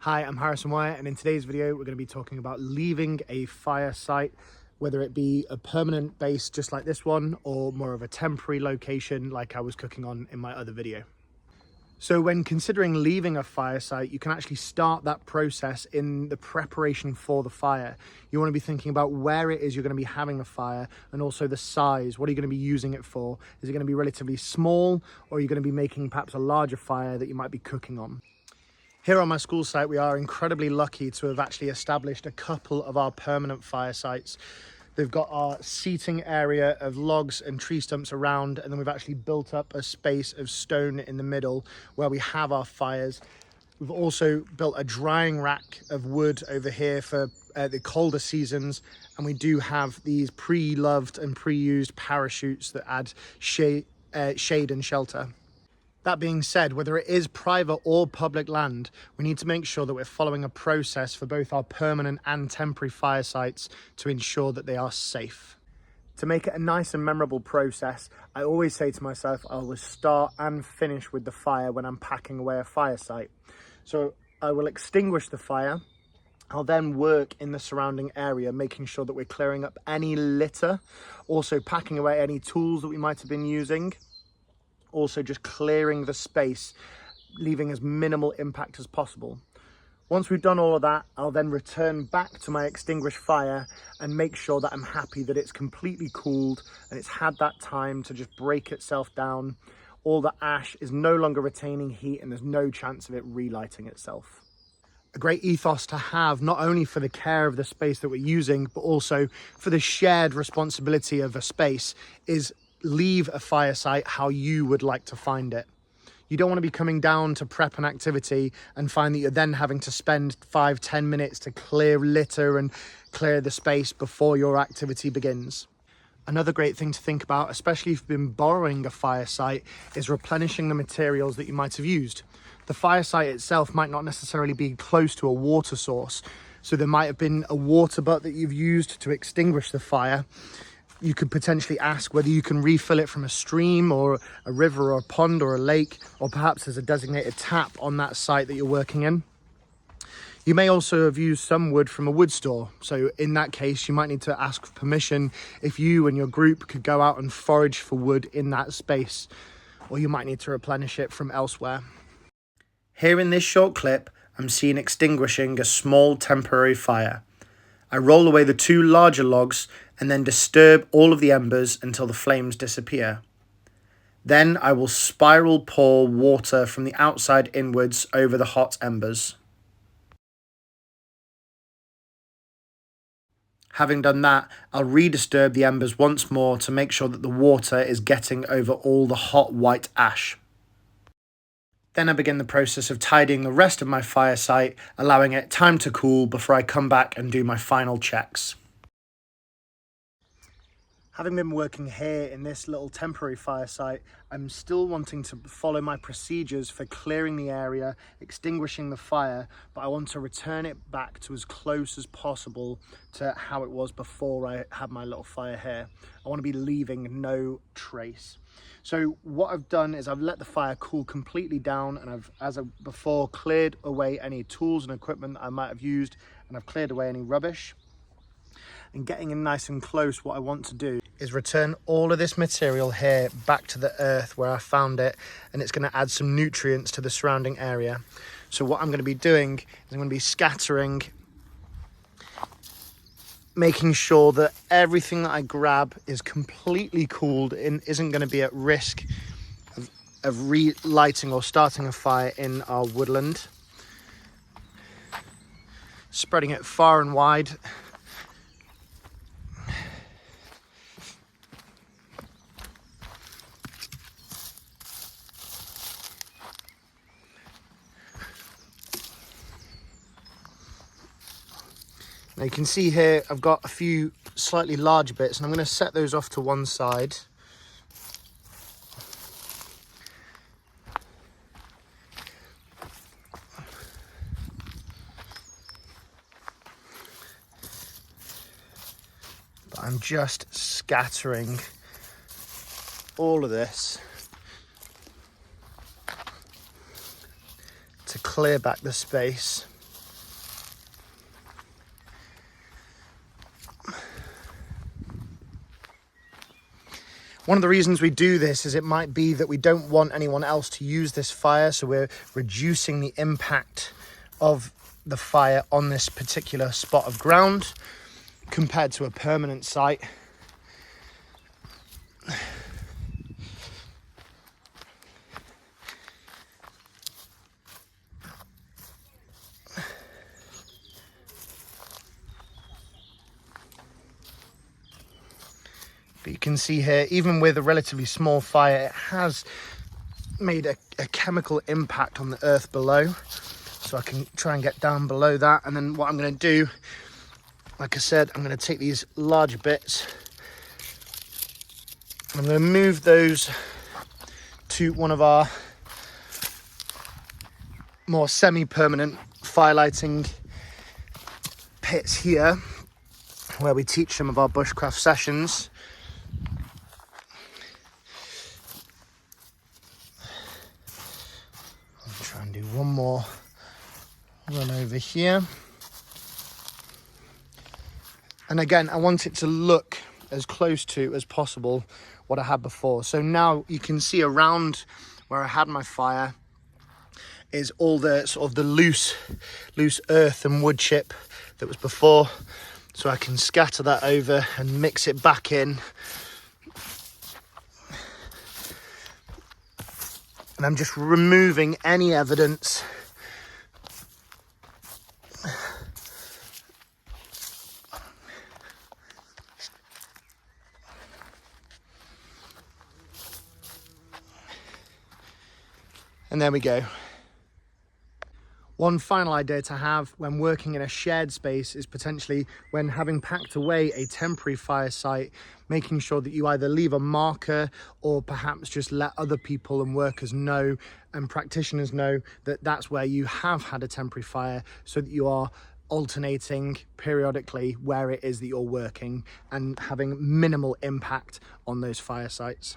Hi, I'm Harrison Wyatt, and in today's video we're going to be talking about leaving a fire site, whether it be a permanent base just like this one or more of a temporary location like I was cooking on in my other video. So when considering leaving a fire site, you can actually start that process in the preparation for the fire. You want to be thinking about where it is you're going to be having a fire and also the size. What are you going to be using it for? Is it going to be relatively small, or are you going to be making perhaps a larger fire that you might be cooking on? Here on my school site, we are incredibly lucky to have actually established a couple of our permanent fire sites. They've got our seating area of logs and tree stumps around, and then we've actually built up a space of stone in the middle where we have our fires. We've also built a drying rack of wood over here for the colder seasons, and we do have these pre-loved and pre-used parachutes that add shade and shelter. That being said, whether it is private or public land, we need to make sure that we're following a process for both our permanent and temporary fire sites to ensure that they are safe. To make it a nice and memorable process, I always say to myself, I will start and finish with the fire when I'm packing away a fire site. So I will extinguish the fire. I'll then work in the surrounding area, making sure that we're clearing up any litter, also packing away any tools that we might have been using. Also just clearing the space, leaving as minimal impact as possible. Once we've done all of that, I'll then return back to my extinguished fire and make sure that I'm happy that it's completely cooled and it's had that time to just break itself down. All the ash is no longer retaining heat and there's no chance of it relighting itself. A great ethos to have, not only for the care of the space that we're using, but also for the shared responsibility of a space, is leave a fire site how you would like to find it. You don't want to be coming down to prep an activity and find that you're then having to spend 5-10 minutes to clear litter and clear the space before your activity begins. Another great thing to think about, especially if you've been borrowing a fire site, is replenishing the materials that you might have used. The fire site itself might not necessarily be close to a water source, so there might have been a water butt that you've used to extinguish the fire. You could potentially ask whether you can refill it from a stream or a river or a pond or a lake, or perhaps there's a designated tap on that site that you're working in. You may also have used some wood from a wood store. So in that case, you might need to ask for permission if you and your group could go out and forage for wood in that space, or you might need to replenish it from elsewhere. Here in this short clip, I'm seen extinguishing a small temporary fire. I roll away the two larger logs and then disturb all of the embers until the flames disappear. Then I will spiral pour water from the outside inwards over the hot embers. Having done that, I'll redisturb the embers once more to make sure that the water is getting over all the hot white ash. Then I begin the process of tidying the rest of my fire site, allowing it time to cool before I come back and do my final checks. Having been working here in this little temporary fire site, I'm still wanting to follow my procedures for clearing the area, extinguishing the fire, but I want to return it back to as close as possible to how it was before I had my little fire here. I want to be leaving no trace. So what I've done is I've let the fire cool completely down, and I've, as before, cleared away any tools and equipment that I might have used, and I've cleared away any rubbish. And getting in nice and close, what I want to do is return all of this material here back to the earth where I found it, and it's going to add some nutrients to the surrounding area. So what I'm going to be doing is I'm going to be scattering, making sure that everything that I grab is completely cooled and isn't going to be at risk of relighting or starting a fire in our woodland. Spreading it far and wide. Now you can see here I've got a few slightly larger bits, and I'm going to set those off to one side. But I'm just scattering all of this to clear back the space. One of the reasons we do this is it might be that we don't want anyone else to use this fire, so we're reducing the impact of the fire on this particular spot of ground compared to a permanent site. But you can see here, even with a relatively small fire, it has made a chemical impact on the earth below. So I can try and get down below that. And then what I'm going to do, like I said, I'm going to take these larger bits. I'm going to move those to one of our more semi-permanent fire lighting pits here, where we teach some of our bushcraft sessions. I'll try and do one more run over here. And again, I want it to look as close to as possible what I had before. So now you can see around where I had my fire is all the sort of the loose earth and wood chip that was before. So I can scatter that over and mix it back in. And I'm just removing any evidence and there we go. One final idea to have when working in a shared space is potentially when having packed away a temporary fire site, making sure that you either leave a marker or perhaps just let other people and workers know and practitioners know that that's where you have had a temporary fire, so that you are alternating periodically where it is that you're working and having minimal impact on those fire sites.